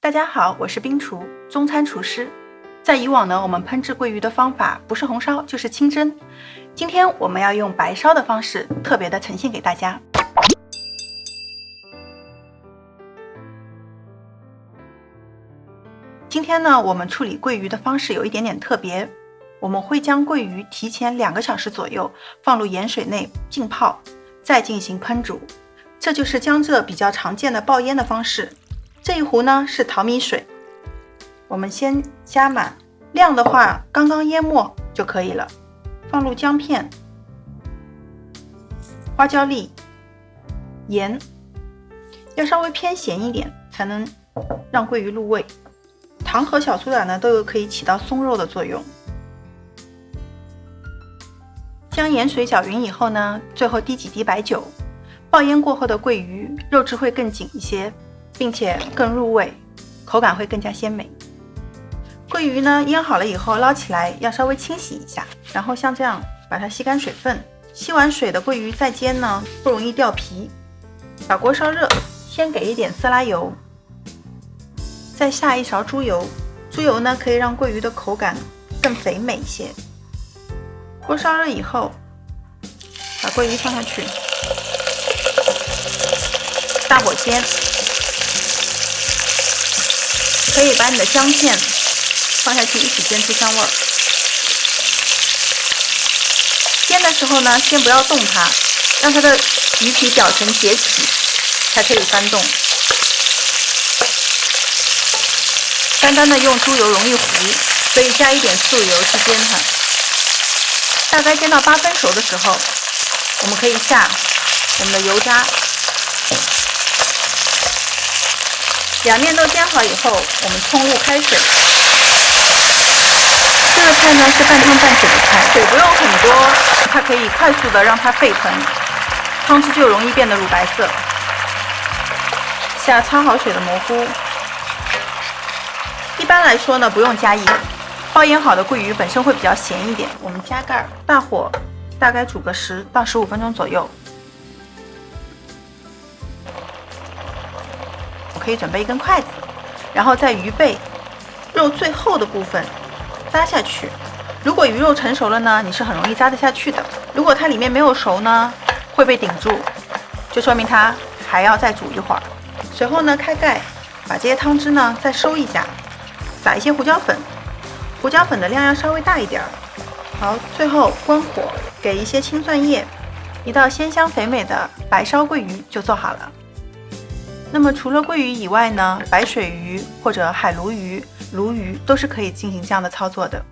大家好，我是冰厨，中餐厨师。在以往呢，我们烹制桂鱼的方法不是红烧就是清蒸。今天我们要用白烧的方式，特别的呈现给大家。今天呢，我们处理桂鱼的方式有一点点特别，我们会将桂鱼提前2个小时左右放入盐水内浸泡，再进行烹煮。这就是江浙比较常见的爆腌的方式。这一壶呢是淘米水，我们先加满，量的话刚刚淹没就可以了。放入姜片、花椒粒、盐，要稍微偏咸一点，才能让桂鱼入味。糖和小苏打呢都有可以起到松肉的作用。将盐水搅匀以后呢，最后滴几滴白酒。爆腌过后的桂鱼肉质会更紧一些，并且更入味，口感会更加鲜美。桂鱼呢腌好了以后捞起来要稍微清洗一下，然后像这样把它吸干水分。吸完水的桂鱼再煎呢不容易掉皮。把锅烧热，先给一点色拉油，再下一勺猪油。猪油呢可以让桂鱼的口感更肥美一些。锅烧热以后，把桂鱼放下去，大火煎。可以把你的姜片放下去一起煎出香味儿。煎的时候呢，先不要动它，让它的鱼皮表层结起，才可以翻动。单单的用猪油容易糊，所以加一点素油去煎它。大概煎到8分熟的时候，我们可以下我们的油渣。两面都煎好以后，我们冲入开水。这个菜呢是半汤半水的菜，水不用很多，它可以快速的让它沸腾，汤汁就容易变得乳白色。下焯好水的蘑菇。一般来说呢，不用加盐。爆腌好的桂鱼本身会比较咸一点，我们加盖，大火大概煮个10到15分钟左右。可以准备一根筷子，然后在鱼背肉最后的部分扎下去。如果鱼肉成熟了呢，你是很容易扎得下去的。如果它里面没有熟呢，会被顶住，就说明它还要再煮一会儿。随后呢，开盖，把这些汤汁呢再收一下，撒一些胡椒粉，胡椒粉的量要稍微大一点。好，最后关火，给一些青蒜叶，一道鲜香肥美的白烧桂鱼就做好了。那么除了桂鱼以外呢，白水鱼或者海鲈鱼、鲈鱼都是可以进行这样的操作的。